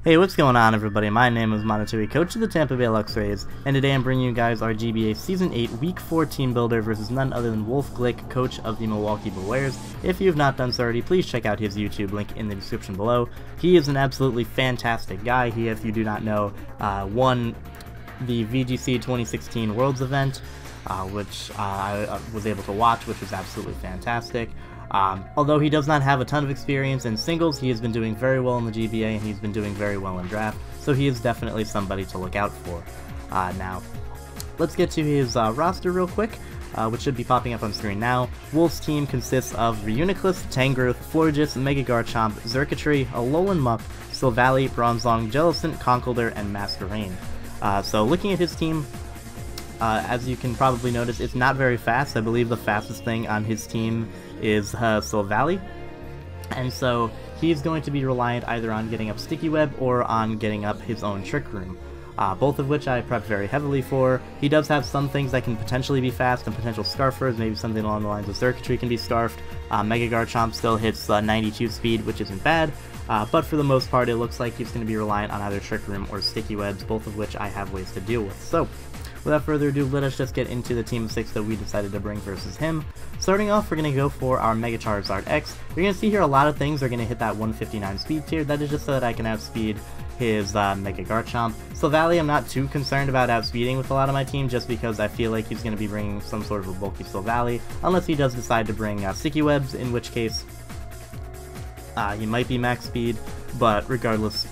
Hey, what's going on, everybody? My name is Monotui, coach of the Tampa Bay Luxrays, and today I'm bringing you guys our GBA Season 8 Week 4 Team Builder versus none other than Wolfe Glick, coach of the Milwaukee Bewears. If you have not done so already, please check out his YouTube link in the description below. He is an absolutely fantastic guy. He, if you do not know, won the VGC 2016 Worlds event, which I was able to watch, which was absolutely fantastic. Although he does not have a ton of experience in singles, he has been doing very well in the GBA, and he's been doing very well in draft, so he is definitely somebody to look out for. Now, let's get to his roster real quick, which should be popping up on screen now. Wolfe's team consists of Reuniclus, Tangrowth, Florges, Mega Garchomp, Xurkitree, Alolan Muck, Silvally, Bronzong, Jellicent, Conkeldurr, and Masquerain. So looking at his team, as you can probably notice, it's not very fast. I believe the fastest thing on his team is Silvally, and so he's going to be reliant either on getting up Sticky Web or on getting up his own Trick Room, both of which I prepped very heavily for. He does have some things that can potentially be fast and potential Scarfers, maybe something along the lines of Xurkitree can be Scarfed. Mega Garchomp still hits 92 speed, which isn't bad, but for the most part it looks like he's going to be reliant on either Trick Room or Sticky Webs, both of which I have ways to deal with. So without further ado, let us just get into the team of 6 that we decided to bring versus him. Starting off, we're going to go for our Mega Charizard X. You're going to see here a lot of things are going to hit that 159 speed tier. That is just so that I can outspeed his Mega Garchomp. Silvally, I'm not too concerned about outspeeding with a lot of my team, just because I feel like he's going to be bringing some sort of a bulky Silvally, unless he does decide to bring Sticky Webs, in which case he might be max speed, but regardless,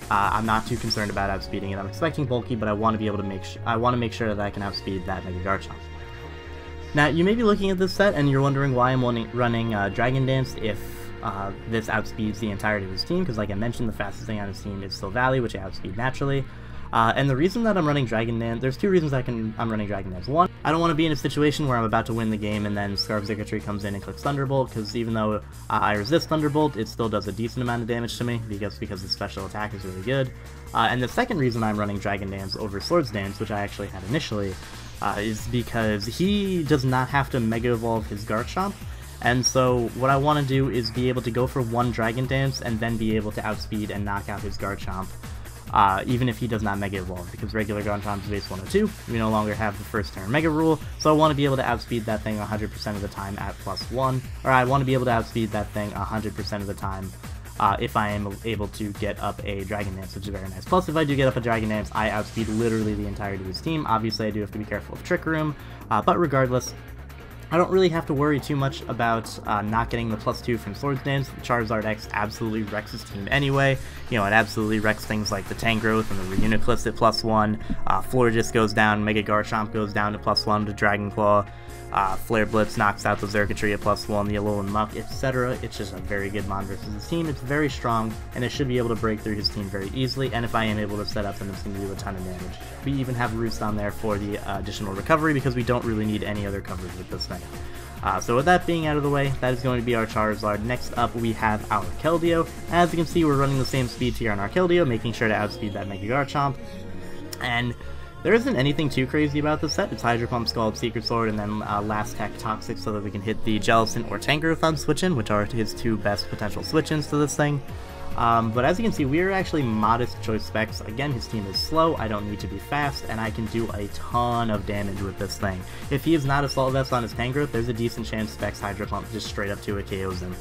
I'm not too concerned about outspeeding it. I'm expecting bulky, but I want to be able to make sure that I can outspeed that Mega Garchomp. Now, you may be looking at this set and you're wondering why I'm running Dragon Dance if this outspeeds the entirety of his team, because like I mentioned, the fastest thing on his team is Silvally, which I outspeed naturally. And the reason that I'm running Dragon Dance, there's two reasons I'm running Dragon Dance. One, I don't want to be in a situation where I'm about to win the game and then Scarf Xurkitree comes in and clicks Thunderbolt, because even though I resist Thunderbolt, it still does a decent amount of damage to me, because the special attack is really good. And the second reason I'm running Dragon Dance over Swords Dance, which I actually had initially, is because he does not have to Mega Evolve his Garchomp. And so what I want to do is be able to go for one Dragon Dance and then be able to outspeed and knock out his Garchomp, even if he does not Mega Evolve, because regular Garchomp is base 102, we no longer have the first turn Mega Rule, so I want to be able to outspeed that thing 100% of the time at +1, or I want to be able to outspeed that thing 100% of the time if I am able to get up a Dragon Dance, which is very nice. Plus, if I do get up a Dragon Dance, I outspeed literally the entirety of his team. Obviously, I do have to be careful of Trick Room, but regardless, I don't really have to worry too much about not getting the +2 from Swords Dance. Charizard X absolutely wrecks his team anyway. You know, it absolutely wrecks things like the Tangrowth and the Reuniclus at +1. Florges goes down, Mega Garchomp goes down to +1 to Dragon Claw. Flare Blitz knocks out the Xurkitree at +1, the Alolan Muck, etc. It's just a very good mon versus his team. It's very strong, and it should be able to break through his team very easily, and if I am able to set up, then it's going to do a ton of damage. We even have Roost on there for the additional recovery, because we don't really need any other coverage with this thing. So with that being out of the way, that is going to be our Charizard. Next up, we have our Keldeo. As you can see, we're running the same speed tier on our Keldeo, making sure to outspeed that Mega Garchomp. And there isn't anything too crazy about this set. It's Hydro Pump, Scald, Secret Sword, and then Last Tech Toxic, so that we can hit the Jellicent or Tangrowth on switch-in, which are his two best potential switch-ins to this thing. But as you can see, we are actually modest choice specs. Again, his team is slow, I don't need to be fast, and I can do a ton of damage with this thing. If he is not Assault Vest on his Tangrowth, there's a decent chance Specs Hydro Pump just straight up 2 KOs him.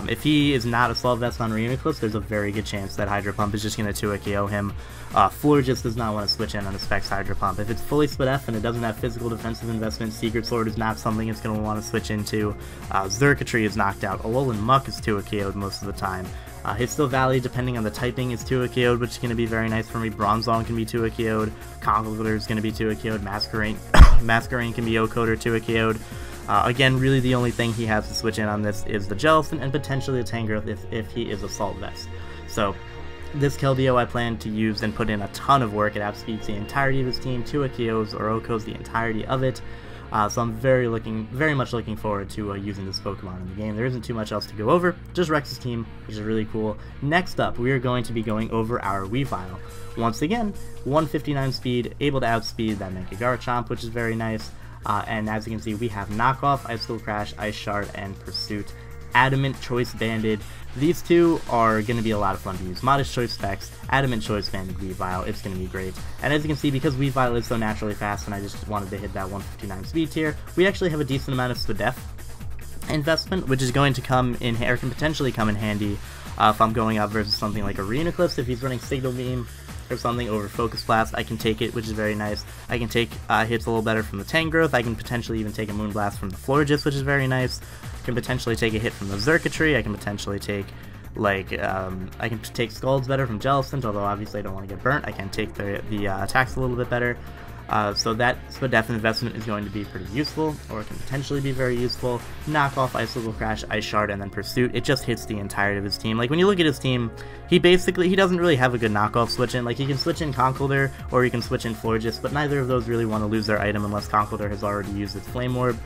If he is not Assault Vest on Reuniclus, there's a very good chance that Hydro Pump is just going to 2 KO him. Florges does not want to switch in on a Specs Hydro Pump. If it's fully split F and it doesn't have physical defensive investment, Secret Sword is not something it's going to want to switch into. Xurkitree is knocked out. Alolan Muck is 2 KO'd most of the time. His Silvally, depending on the typing, is 2 KO'd, which is going to be very nice for me. Bronzong can be 2 KO'd. Conkeldurr is going to be 2 KO'd. Masquerain can be O-Code or 2 KO'd. Again, really the only thing he has to switch in on this is the Jellicent and potentially the Tangrowth if he is Assault Vest. So this Keldeo I plan to use and put in a ton of work. It outspeeds the entirety of his team, 2 KOs or O-Codes the entirety of it. So I'm very much looking forward to using this Pokemon in the game. There isn't too much else to go over, just Rex's team, which is really cool. Next up, we are going to be going over our Weavile. Once again, 159 speed, able to outspeed that Mega Garchomp, which is very nice. And as you can see, we have Knockoff, Ice School Crash, Ice Shard, and Pursuit. Adamant, Choice Banded. These two are going to be a lot of fun to use. Modest Choice Specs, Adamant, Choice Banded, Weavile, it's going to be great. And as you can see, because Weavile is so naturally fast and I just wanted to hit that 159 speed tier, we actually have a decent amount of SPDEF investment, which is going to come in, or can potentially come in handy if I'm going up versus something like Arena Eclipse. If he's running Signal Beam or something over Focus Blast, I can take it, which is very nice. I can take hits a little better from the Tangrowth. I can potentially even take a Moonblast from the Florges, which is very nice. I can potentially take a hit from the Xurkitree. I can potentially take, like, I can take Scalds better from Jellicent, although obviously I don't want to get burnt. I can take the attacks a little bit better. So that SPDEF investment is going to be pretty useful, or it can potentially be very useful. Knock off Icicle Crash, Ice Shard, and then Pursuit. It just hits the entirety of his team. Like, when you look at his team, he doesn't really have a good knockoff switch in. Like, he can switch in Conkeldurr, or he can switch in Florges, but neither of those really want to lose their item unless Conkeldurr has already used its Flame Orb.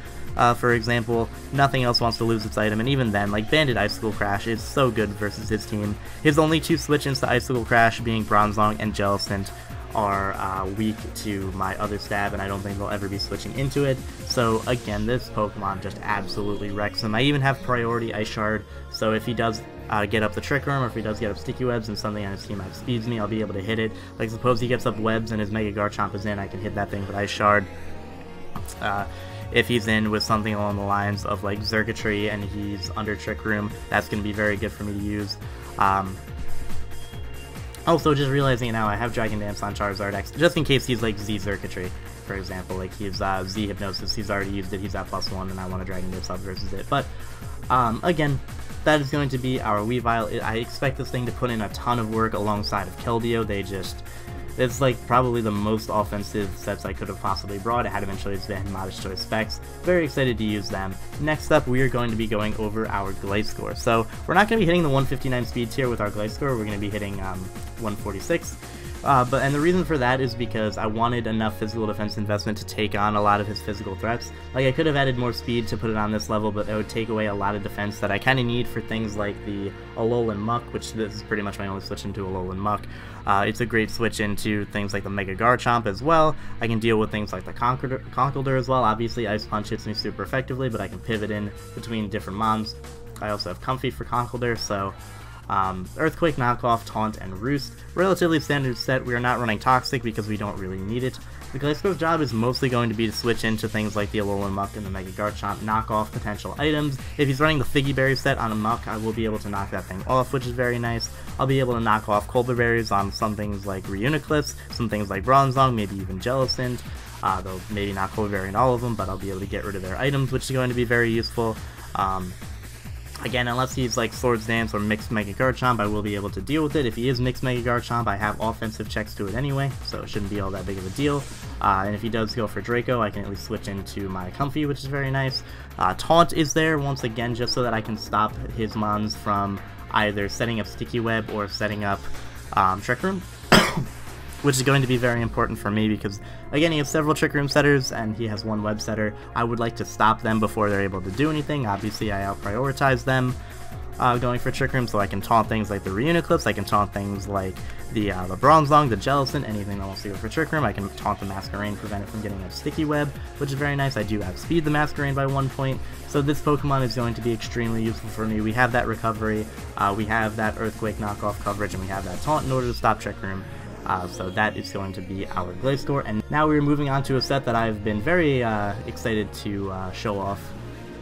For example, nothing else wants to lose its item, and even then, like, Banded Icicle Crash is so good versus his team. His only two switch-ins to Icicle Crash being Bronzong and Jellicent are weak to my other stab, and I don't think they'll ever be switching into it. So again, this Pokemon just absolutely wrecks him. I even have priority Ice Shard, so if he does get up the Trick Room, or if he does get up Sticky Webs and something on his team outspeeds me, I'll be able to hit it. Like, suppose he gets up Webs and his Mega Garchomp is in, I can hit that thing with Ice Shard. If he's in with something along the lines of like Xurkitree and he's under Trick Room, that's going to be very good for me to use. Also, just realizing it now, I have Dragon Dance on Charizard X, just in case he's like Z Xurkitree, for example. Like, he's Z Hypnosis, he's already used it, he's at +1, and I want to Dragon Dance up versus it. But, again, that is going to be our Weavile. I expect this thing to put in a ton of work alongside of Keldeo. It's like probably the most offensive sets I could have possibly brought. It had eventually been Modest Choice Specs. Very excited to use them. Next up, we are going to be going over our Gliscor. So we're not going to be hitting the 159 speed tier with our Gliscor. We're going to be hitting 146. And the reason for that is because I wanted enough physical defense investment to take on a lot of his physical threats. Like, I could have added more speed to put it on this level, but that would take away a lot of defense that I kind of need for things like the Alolan Muck, which this is pretty much my only switch into Alolan Muck. It's a great switch into things like the Mega Garchomp as well. I can deal with things like the Conkeldurr as well. Obviously, Ice Punch hits me super effectively, but I can pivot in between different mons. I also have Comfy for Conkeldurr, so Earthquake, Knockoff, Taunt, and Roost. Relatively standard set. We are not running Toxic because we don't really need it. The Gliscor's job is mostly going to be to switch into things like the Alolan Muck and the Mega Garchomp, knock off potential items. If he's running the Figgy Berry set on a Muck, I will be able to knock that thing off, which is very nice. I'll be able to knock off Colbur Berries on some things like Reuniclus, some things like Bronzong, maybe even Jellicent. Though maybe not Colbur Berry in all of them, but I'll be able to get rid of their items, which is going to be very useful. Again, unless he's like Swords Dance or Mixed Mega Garchomp, I will be able to deal with it. If he is Mixed Mega Garchomp, I have offensive checks to it anyway, so it shouldn't be all that big of a deal. And if he does go for Draco, I can at least switch into my Comfy, which is very nice. Taunt is there, once again, just so that I can stop his mons from either setting up Sticky Web or setting up Trick Room. Which is going to be very important for me because, again, he has several Trick Room setters and he has one web setter. I would like to stop them before they're able to do anything. Obviously, I out-prioritize them going for Trick Room, so I can taunt things like the Reuniclus, I can taunt things like the Bronzong, the Jellicent, anything that wants to go for Trick Room. I can taunt the Masquerain, prevent it from getting a Sticky Web, which is very nice. I do outspeed the Masquerain by 1 point, so this Pokemon is going to be extremely useful for me. We have that recovery, we have that Earthquake knockoff coverage, and we have that taunt in order to stop Trick Room. So that is going to be our Gliscor, and now we're moving on to a set that I've been very excited to show off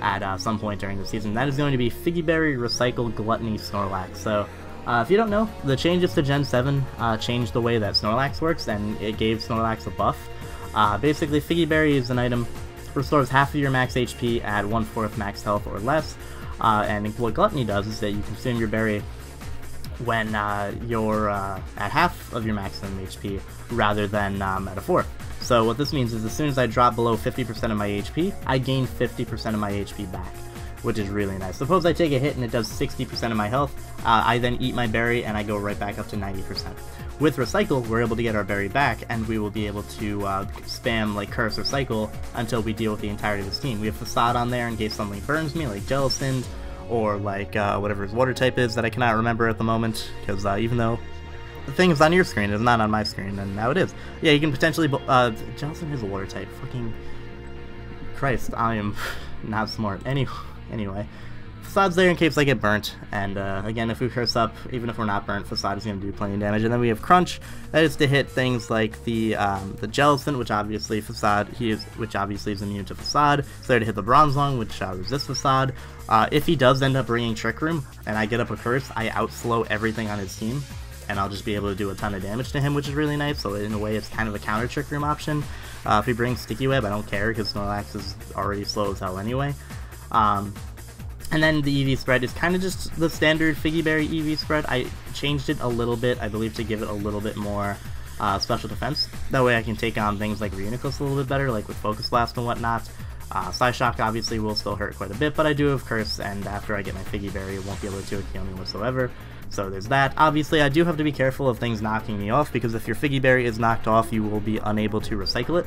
at some point during the season. That is going to be Figgy Berry, Recycle, Gluttony, Snorlax. So if you don't know, the changes to Gen 7 changed the way that Snorlax works, and it gave Snorlax a buff. Basically, Figgy Berry is an item, restores half of your max HP at 1/4 max health or less, and what Gluttony does is that you consume your berry when you're at half of your maximum HP rather than at a fourth. So what this means is as soon as I drop below 50% of my HP, I gain 50% of my HP back, which is really nice. Suppose I take a hit and it does 60% of my health, I then eat my berry and I go right back up to 90%. With Recycle, we're able to get our berry back, and we will be able to spam like Curse or Cycle until we deal with the entirety of this team. We have Facade on there in case something burns me, like Jellicent, or like whatever his water type is that I cannot remember at the moment, because even though the thing is on your screen, it's not on my screen, and now it is. Yeah, you can potentially, Jellicent is a water type, fucking Christ, I am not smart. Anyway, Facade's there in case I get burnt, and again, if we curse up, even if we're not burnt, Facade is going to do plenty of damage. And then we have Crunch, that is to hit things like the Gelatin, which obviously is immune to Facade. So there to hit the Bronze Lung, which resists Facade. If he does end up bringing Trick Room, and I get up a curse, I outslow everything on his team, and I'll just be able to do a ton of damage to him, which is really nice. So in a way, it's kind of a counter Trick Room option. If he brings Sticky Web, I don't care, because Snorlax is already slow as hell anyway. And then the EV spread is kind of just the standard Figgy Berry EV spread. I changed it a little bit, I believe, to give it a little bit more special defense. That way I can take on things like Reuniclus a little bit better, like with Focus Blast and whatnot. Psyshock obviously will still hurt quite a bit, but I do have Curse, and after I get my Figgy Berry, it won't be able to kill me whatsoever. So there's that. Obviously, I do have to be careful of things knocking me off, because if your Figgy Berry is knocked off, you will be unable to recycle it.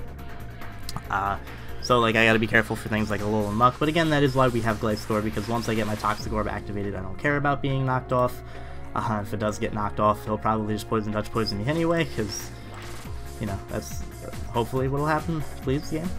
So, like, I gotta be careful for things like Alolan Muck, but again, that is why we have Gliscor, because once I get my Toxic Orb activated, I don't care about being knocked off. If it does get knocked off, he'll probably just Poison Touch poison me anyway, because, you know, that's hopefully what'll happen, please, game.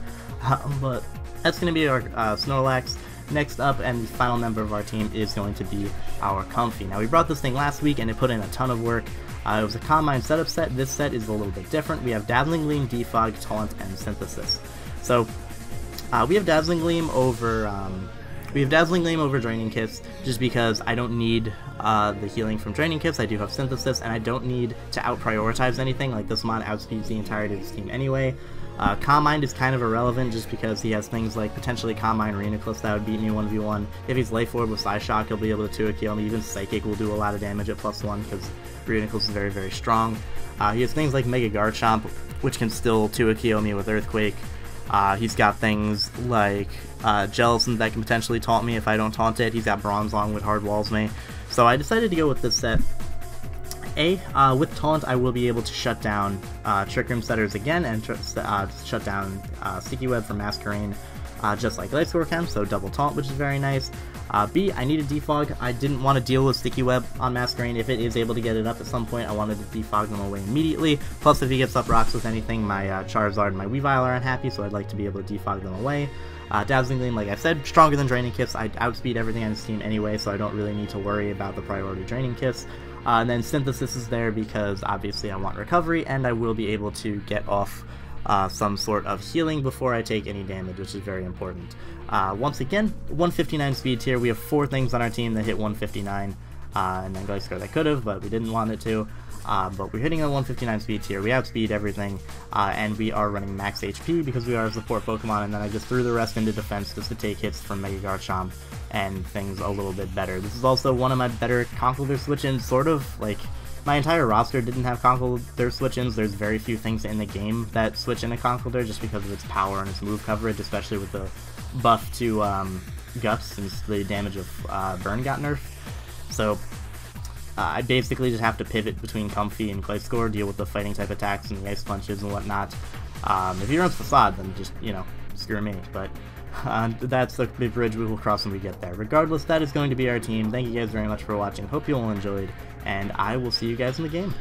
But that's gonna be our Snorlax. Next up, and the final member of our team is going to be our Comfey. Now, we brought this thing last week, and it put in a ton of work. It was a Calm Mind setup set. This set is a little bit different. We have Dazzling Gleam, Defog, Taunt, and Synthesis. So, we have Dazzling Gleam over Draining Kiss, just because I don't need the healing from Draining Kiss. I do have Synthesis, and I don't need to out-prioritize anything. Like, this mod outspeeds the entirety of this team anyway. Calm Mind is kind of irrelevant, just because he has things like potentially Calm Mind Reuniclus that would beat me 1v1. If he's Life Orb with Psyshock, he'll be able to 2-kill me. Even Psychic will do a lot of damage at +1, because Reuniclus is very, very strong. He has things like Mega Garchomp, which can still 2-kill me with Earthquake. He's got things like Gelatin that can potentially taunt me if I don't taunt it. He's got Bronze Lung with Hard Walls me. So I decided to go with this set. With Taunt, I will be able to shut down Trick Room Setters again, and shut down Sticky Web for Masquerain, just like Gliscor can, so double Taunt, which is very nice. B, I need a Defog. I didn't want to deal with Sticky Web on Masquerain. If it is able to get it up at some point, I wanted to defog them away immediately. Plus, if he gets up rocks with anything, my Charizard and my Weavile are unhappy, so I'd like to be able to defog them away. Dazzling Gleam, like I said, stronger than Draining Kiss. I outspeed everything on his team anyway, so I don't really need to worry about the priority Draining Kiss. And then Synthesis is there because obviously I want recovery, and I will be able to get off some sort of healing before I take any damage, which is very important. Once again, 159 speed tier. We have 4 things on our team that hit 159, and then Gliscor that could have, but we didn't want it to. But we're hitting a 159 speed tier. We outspeed everything, and we are running max HP because we are a support Pokemon, and then I just threw the rest into defense just to take hits from Mega Garchomp and things a little bit better. This is also one of my better Conkeldurr switch-ins, sort of. Like, my entire roster didn't have Conkeldurr switch-ins. There's very few things in the game that switch into Conkeldurr just because of its power and its move coverage, especially with the buff to Guts, since the damage of Burn got nerfed. So I basically just have to pivot between Comfey and Gliscor, deal with the fighting type attacks and the ice punches and whatnot. If he runs Facade, then just, you know, screw me. But that's the big bridge we will cross when we get there. Regardless, that is going to be our team. Thank you guys very much for watching. Hope you all enjoyed, and I will see you guys in the game.